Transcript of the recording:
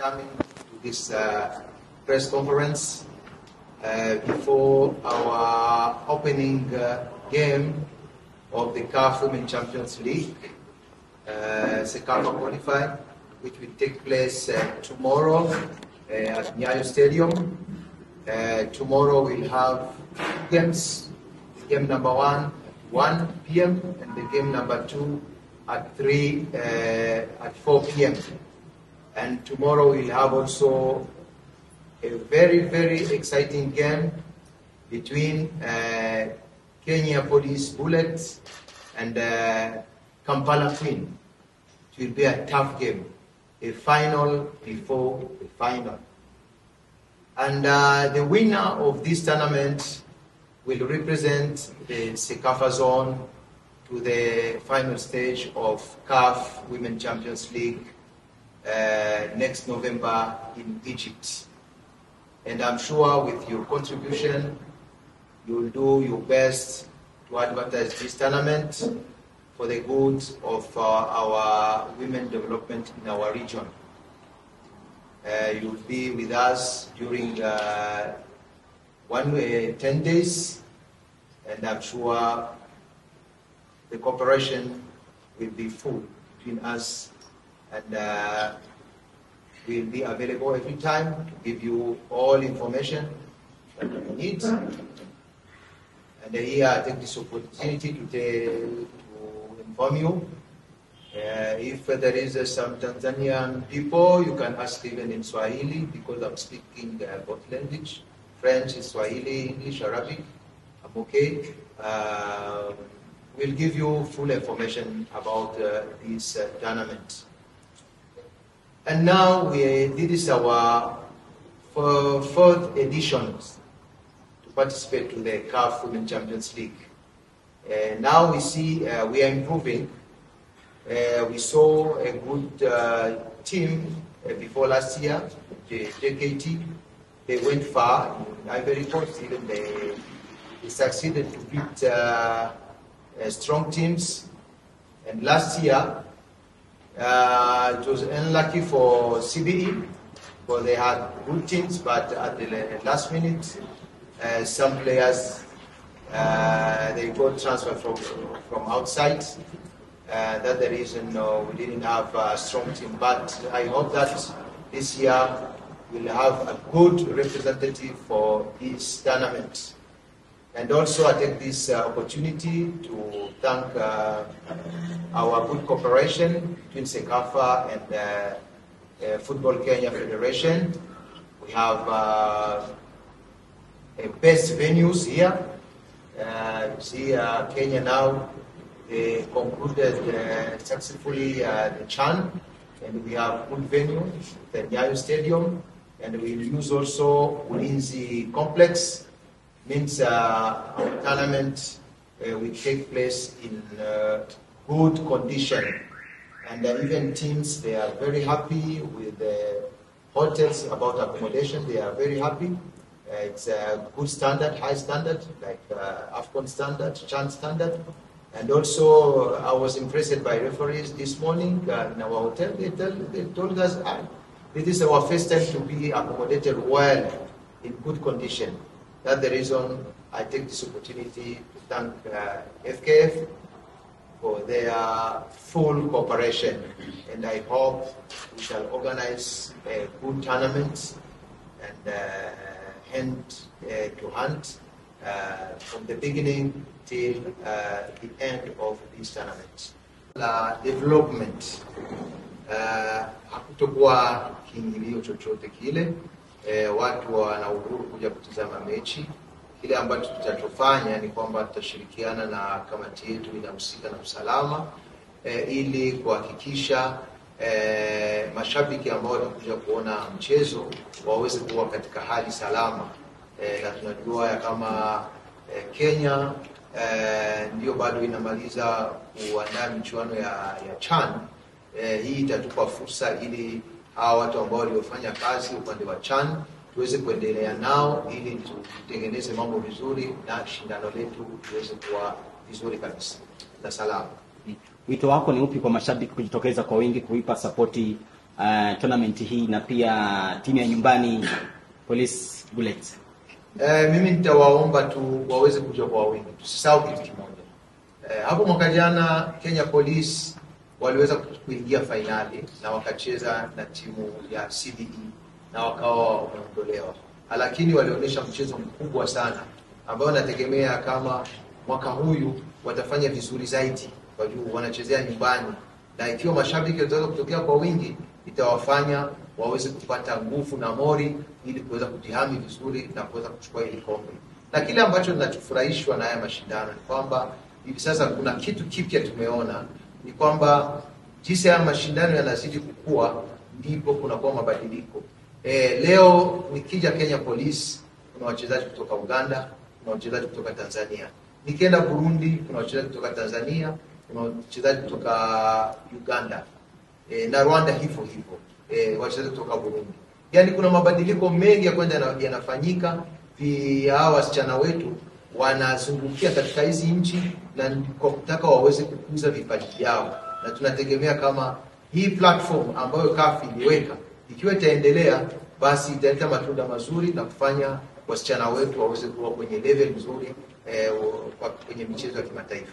coming to this press conference before our opening game of the CAF Women Champions League, CECAFA qualified, which will take place tomorrow at Nyayo Stadium. Tomorrow we'll have games. Game number 1 at 1 p.m. and the game number 2 at 4 p.m. And tomorrow we'll have also a very, very exciting game between Kenya Police Bullets and Kampala Queen. It will be a tough game, a final before the final. And the winner of this tournament will represent the CECAFA zone to the final stage of CAF Women Champions League next November in Egypt. And I'm sure with your contribution, you'll do your best to advertise this tournament for the good of our women development in our region. You'll be with us during 10 days, and I'm sure the cooperation will be full between us, and we'll be available every time to give you all information that you need. And here I take this opportunity to inform you. If there is some Tanzanian people, you can ask even in Swahili, because I'm speaking both language, French, Swahili, English, Arabic. I'm okay. We'll give you full information about this tournament. And now this is our fourth edition to participate in the CAF Women Champions League. Now we see we are improving. We saw a good team before last year, the JKT. They went far in Ivory Coast. Even they succeeded to beat strong teams. And last year, it was unlucky for CBE, because they had good teams, but at the last minute, some players they got transferred from outside. That's the reason we didn't have a strong team. But I hope that this year we'll have a good representative for this tournament. And also I take this opportunity to thank our good cooperation between CECAFA and Football Kenya Federation. We have best venues here. You see Kenya now, they concluded successfully the CHAN, and we have good venue, the Nyayo Stadium, and we use also Ulinzi Complex. Means our tournament will take place in good condition, and even teams, they are very happy with the hotels about accommodation. They are very happy. It's a good standard, high standard, like AFCON standard, CHAN standard. And also, I was impressed by referees this morning in our hotel. They told us this is our first time to be accommodated well, in good condition. That's the reason I take this opportunity to thank FKF for their full cooperation. And I hope we shall organize a good tournament and hand to hand from the beginning till the end of this tournament. Development, hakutokuwa kiingilio chochote kile. Watu wana uhuru kuja kutazama mechi. Kile ambacho tutatofanya ni kwamba tutashirikiana na kamati yetu inahusika na usalama ili kuhakikisha mashabiki ambao watakuja kuona mchezo waweze kuwa katika hali salama. Na tunajua ya kama Kenya ndio bado inamaliza kuandaa michuano ya CHAN. Hii itatupa fursa ili hawa watu ambao waliofanya kazi upande wa CHAN tuweze kuendelea nao ili tutengeneze mambo vizuri na shindano letu tuweze kuwa vizuri kabisa na salama. Wito wako ni upi kwa mashabiki kujitokeza kwa wingi kuipa sapoti tournament hii na pia timu ya nyumbani Police Bullets? Mimi nitawaomba tu waweze kuja kwa wingi. Tusisahau kitu kimoja. Hapo mwaka jana Kenya Police waliweza kuingia finali na wakacheza na timu ya CBE na wakawa wameondolewa. Lakini walionyesha mchezo mkubwa sana ambao nategemea kama mwaka huyu watafanya vizuri zaidi kwa juu wanachezea nyumbani, na ikiwa mashabiki wataweza kutokea kwa wingi itawafanya waweze kupata nguvu na mori ili kuweza kujihami vizuri na kuweza kuchukua hili kombe. Na kile ambacho ninachofurahishwa na haya mashindano ni kwamba hivi sasa kuna kitu kipya tumeona, ni kwamba jinsi haya mashindano yanazidi kukua ndipo kunakuwa mabadiliko. Leo nikija Kenya Police kuna wachezaji kutoka Uganda, kuna wachezaji kutoka Tanzania. Nikienda Burundi kuna wachezaji kutoka Tanzania, kuna wachezaji kutoka Uganda. Na Rwanda hivyo hivyo. Wachezaji kutoka Burundi. Yaani kuna mabadiliko mengi ya kwenda yanafanyika. Hawa wasichana wetu wanazungukia katika hizi nchi na kwa kutaka waweze kukuza vipaji vyao. Na tunategemea kama hii platform ambayo CAF iliweka ikiwa itaendelea, basi italeta matunda mazuri na kufanya wasichana wetu waweze kuwa kwenye level nzuri kwenye michezo ya kimataifa.